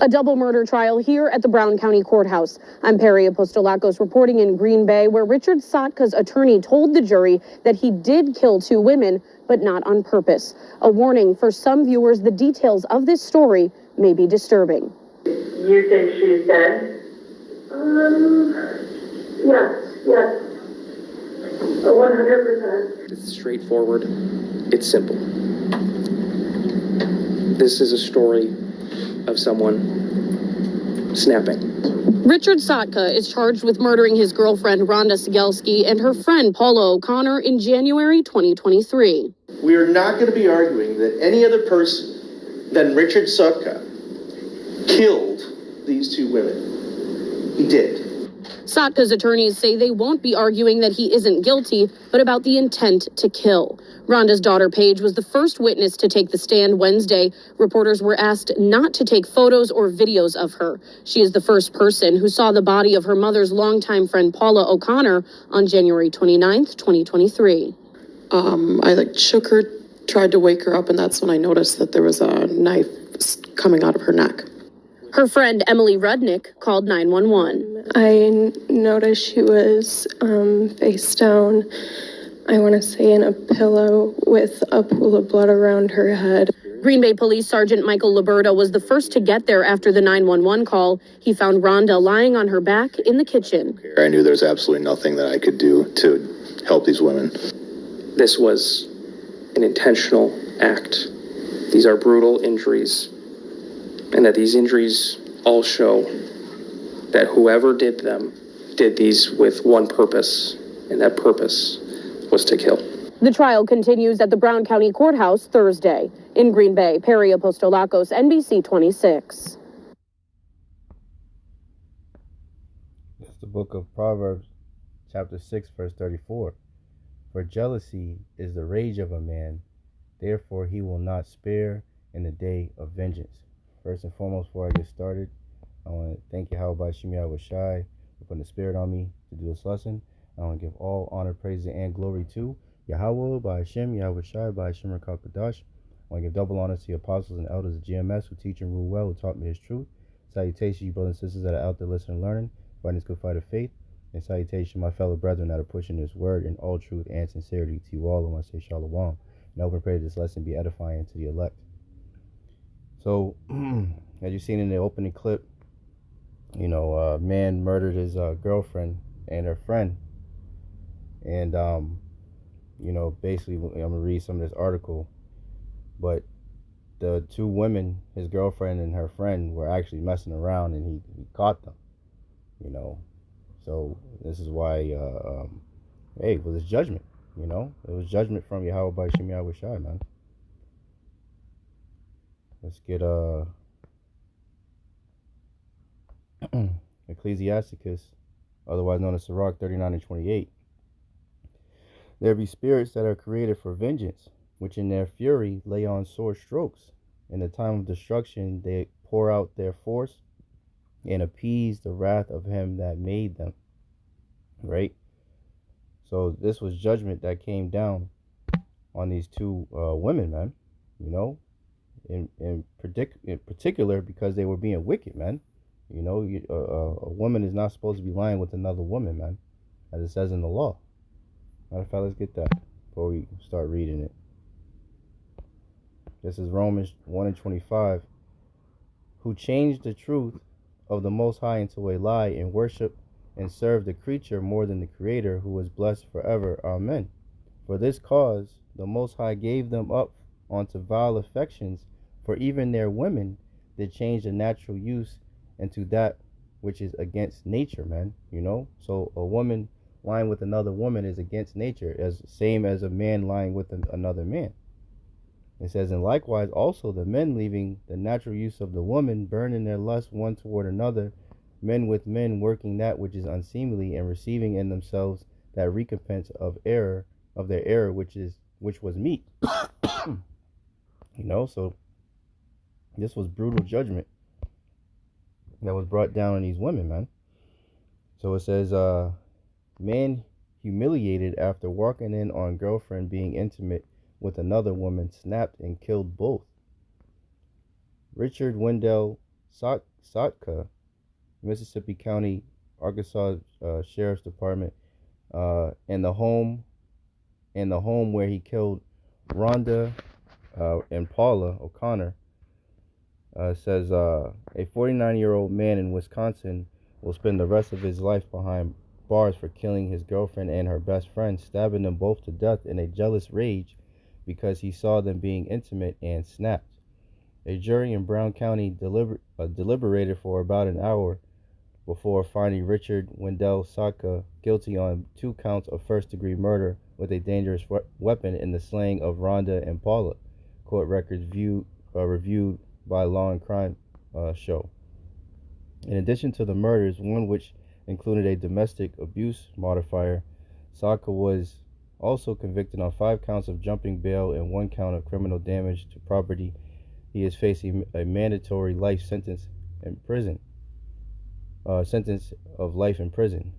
A double murder trial here at the Brown County Courthouse. I'm Perry Apostolakos reporting in Green Bay, where Richard Satka's attorney told the jury that he did kill two women, but not on purpose. A warning for some viewers, the details of this story may be disturbing. You think she's dead? Yes. 100%. It's straightforward. It's simple. This is a story of someone snapping. Richard Satka is charged with murdering his girlfriend, Rhonda Sigelski, and her friend, Paula O'Connor, in January 2023. We are not going to be arguing that any other person than Richard Satka killed these two women. He did. Satka's attorneys say they won't be arguing that he isn't guilty, but about the intent to kill. Rhonda's daughter, Paige, was the first witness to take the stand Wednesday. Reporters were asked not to take photos or videos of her. She is the first person who saw the body of her mother's longtime friend, Paula O'Connor, on January 29th, 2023. I shook her, tried to wake her up, and that's when I noticed that there was a knife coming out of her neck. Her friend, Emily Rudnick, called 911. I noticed she was face down, I want to say in a pillow with a pool of blood around her head. Green Bay Police Sergeant Michael Liberto was the first to get there after the 911 call. He found Rhonda lying on her back in the kitchen. I knew there was absolutely nothing that I could do to help these women. This was an intentional act. These are brutal injuries, and that these injuries all show that whoever did them did these with one purpose, and that purpose was to kill. The trial continues at the Brown County Courthouse Thursday. In Green Bay, Perry Apostolakos, NBC 26. It's the book of Proverbs, chapter 6, verse 34. For jealousy is the rage of a man, therefore he will not spare in the day of vengeance. First and foremost, before I get started, I want to thank Bahasham, Yahawashi for putting the spirit on me to do this lesson. I want to give all honor, praise, and glory to Yahawah, Bahasham, Yahawashi, Bahasham, Rakakadash. I want to give double honor to the apostles and elders of GMS who teach and rule well, who taught me his truth. Salutations, you brothers and sisters that are out there listening and learning, fighting this good fight of faith. And salutation, my fellow brethren that are pushing this word in all truth and sincerity to you all. And I say shalom. And I hope and pray this lesson be edifying to the elect. So, as you've seen in the opening clip, a man murdered his girlfriend and her friend. And, basically, I'm going to read some of this article. But the two women, his girlfriend and her friend, were actually messing around, and he caught them, So this is why, it was judgment, It was judgment from Yahawah by Shem Yahawashi, man. Let's get Ecclesiasticus, otherwise known as Sirach 39 and 28. There be spirits that are created for vengeance, which in their fury lay on sore strokes. In the time of destruction they pour out their force and appease the wrath of him that made them. Right? So this was judgment that came down on these two women, man. In particular because they were being wicked, man. A woman is not supposed to be lying with another woman, man, as it says in the law. Matter of fact, let's get that before we start reading it. This is Romans 1 and 25. Who changed the truth of the Most High into a lie and worship and serve the creature more than the Creator, who is blessed forever. Amen. For this cause the Most High gave them up unto vile affections, for even their women did change the natural use into that which is against nature, man. So a woman lying with another woman is against nature, as same as a man lying with another man. It says, and likewise also the men, leaving the natural use of the woman, burn in their lust one toward another, men with men, working that which is unseemly, and receiving in themselves that recompense of their error, which was meat. So this was brutal judgment that was brought down on these women, man. So it says, man humiliated after walking in on girlfriend being intimate with another woman, snapped and killed both. Richard Wendell Sotka, Mississippi County, Arkansas Sheriff's Department, in the home where he killed Rhonda and Paula O'Connor. Says a 49-year-old man in Wisconsin will spend the rest of his life behind bars for killing his girlfriend and her best friend, stabbing them both to death in a jealous rage because he saw them being intimate and snapped. A jury in Brown County deliberated for about an hour before finding Richard Wendell Sotka guilty on 2 counts of first-degree murder with a dangerous weapon in the slaying of Rhonda and Paula. Court records reviewed by Law and Crime show. In addition to the murders, one which included a domestic abuse modifier, Sotka was also convicted on 5 counts of jumping bail and 1 count of criminal damage to property. He is facing a mandatory life sentence in prison. Sentence of life in prison.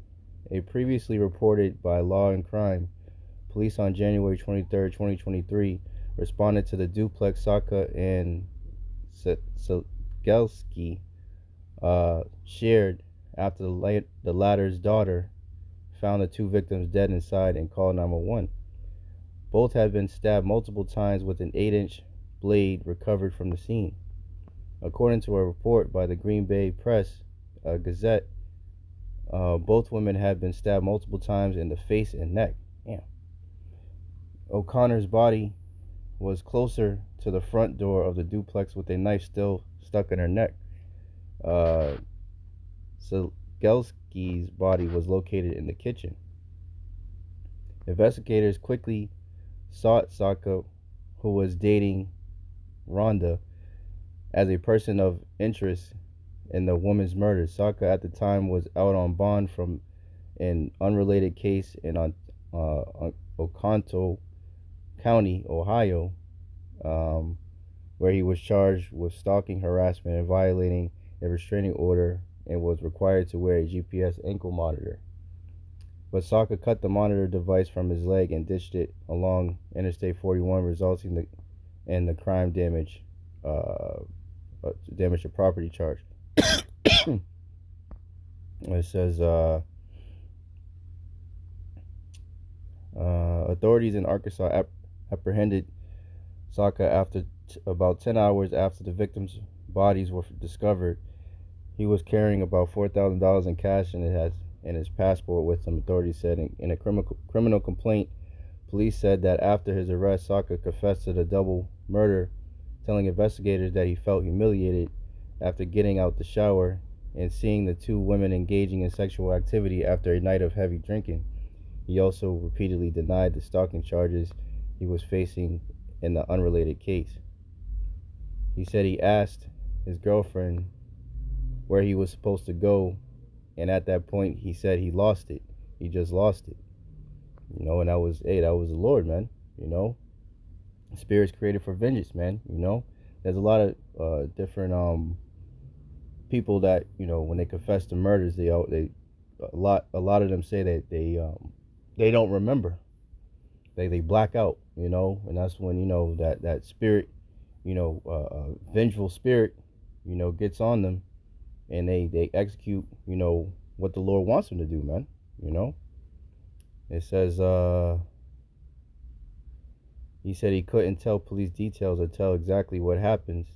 A previously reported by Law and Crime, police on January 23, 2023, responded to the duplex Sotka and Segelski shared after the latter's daughter found the 2 victims dead inside and called 911. Both had been stabbed multiple times with an 8-inch blade recovered from the scene. According to a report by the Green Bay Press Gazette, both women had been stabbed multiple times in the face and neck. Damn. O'Connor's body was closer to the front door of the duplex with a knife still stuck in her neck. Segelski's body was located in the kitchen. Investigators quickly sought Sotka, who was dating Rhonda, as a person of interest in the woman's murder. Sotka at the time was out on bond from an unrelated case in Oconto County, Ohio, where he was charged with stalking, harassment, and violating a restraining order and was required to wear a GPS ankle monitor. But Sotka cut the monitor device from his leg and ditched it along Interstate 41, resulting in the crime damage to property charge. It says authorities in Arkansas apprehended Sotka after about 10 hours after the victims' bodies were discovered. He was carrying about $4,000 in cash and his passport with him, authorities said. In a criminal complaint, police said that after his arrest, Sotka confessed to the double murder, telling investigators that he felt humiliated after getting out the shower and seeing the 2 women engaging in sexual activity after a night of heavy drinking. He also repeatedly denied the stalking charges he was facing in the unrelated case. He said he asked his girlfriend where he was supposed to go, and at that point he said he lost it. He just lost it. And that was the Lord, man. Spirits created for vengeance, man. There's a lot of different people that when they confess to murders, a lot of them say that they don't remember. They black out, and that's when that spirit, vengeful spirit, gets on them, and they execute what the Lord wants them to do, man. It says he said he couldn't tell police details or tell exactly what happens,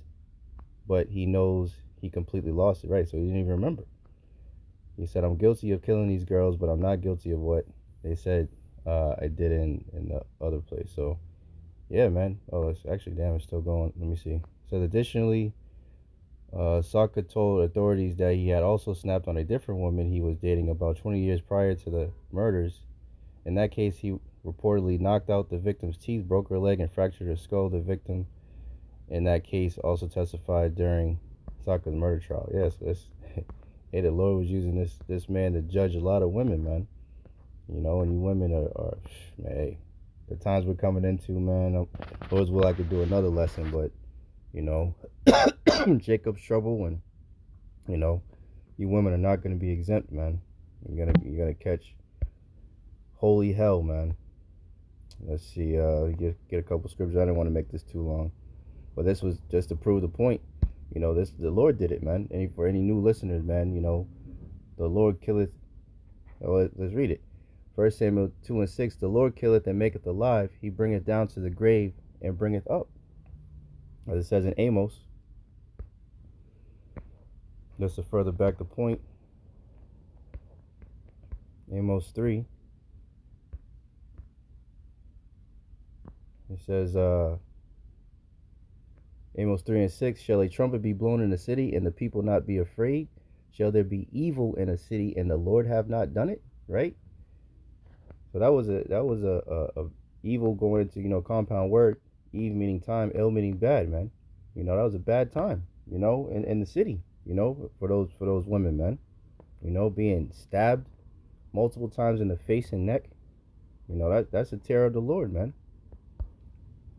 but he knows he completely lost it, right? So he didn't even remember. He said, I'm guilty of killing these girls, but I'm not guilty of what they said I did in the other place. So yeah, man. Oh, it's actually, damn, it's still going. Let me see. It says additionally, Sotka told authorities that he had also snapped on a different woman he was dating about 20 years prior to the murders. In that case, he reportedly knocked out the victim's teeth, broke her leg, and fractured her skull. The victim in that case also testified during Sokka's murder trial. Yes, hey, the Lord was using this man to judge a lot of women, man. And you women are man, hey, the times we're coming into, man, Lord's will I could do another lesson, but Jacob's trouble, and you women are not going to be exempt, man. You're gonna catch holy hell, man. Let's see, get a couple scriptures. I didn't want to make this too long, but this was just to prove the point. You know, the Lord did it, man. For any new listeners, man, you know, the Lord killeth. Oh, let's read it. 1 Samuel 2:6. The Lord killeth and maketh alive. He bringeth down to the grave and bringeth up. As it says in Amos. Just to further back the point. Amos 3. It says, Amos 3:6, shall a trumpet be blown in the city, and the people not be afraid? Shall there be evil in a city, and the Lord have not done it? Right? So that was a evil going into, you know, compound word. Eve meaning time, ill meaning bad, man. You know, that was a bad time, you know, in the city, you know, for those women, man. You know, being stabbed multiple times in the face and neck. You know, that's a terror of the Lord, man.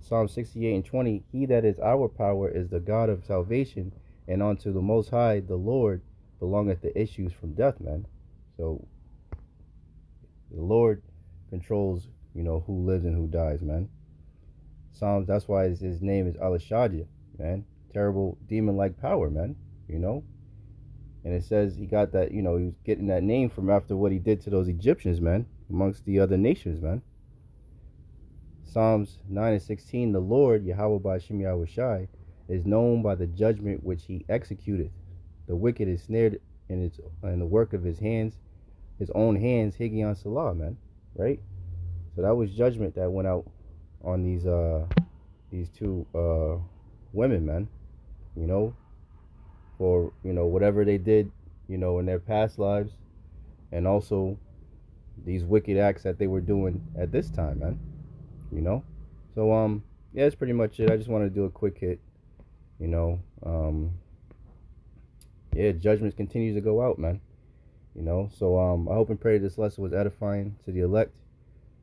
Psalm 68:20, he that is our power is the God of salvation, and unto the Most High, the Lord, belongeth the issues from death, man. So, the Lord controls, you know, who lives and who dies, man. Psalms, that's why his name is Alashadja, man. Terrible demon-like power, man, you know. And it says he got that, you know, he was getting that name from after what he did to those Egyptians, man, amongst the other nations, man. Psalms 9:16, the Lord, Yahawah Bahasham Yahawashi, is known by the judgment which he executeth. The wicked is snared in the work of his hands, his own hands, Higion Salah, man. Right? So that was judgment that went out on these two women, man. You know, for, you know, whatever they did, you know, in their past lives, and also these wicked acts that they were doing at this time, man. You know, so yeah, that's pretty much it. I just wanted to do a quick hit, you know. Yeah, judgment continues to go out, man. You know, so I hope and pray this lesson was edifying to the elect.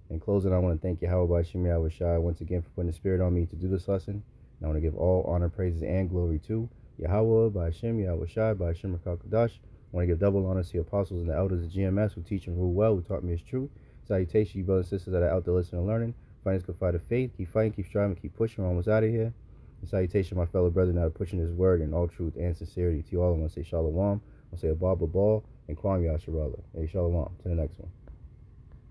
In closing, I want to thank Yahawah Bahasham Yahawashi once again for putting the spirit on me to do this lesson. And I want to give all honor, praises, and glory to Yahawah Bahasham Yahawashi Bahasham Rakakadash. I want to give double honor to the apostles and the elders of GMS who teach and rule well, who taught me his truth. Salutation, you brothers and sisters that are out there listening and learning. Find this good fight of faith. Keep fighting, keep striving, keep pushing. We're almost out of here. And salutation, my fellow brethren that are pushing his word in all truth and sincerity. To you all, I want to say shalom. I want to say a ball and Kwam Yasharallah. Hey, shalom. To the next one.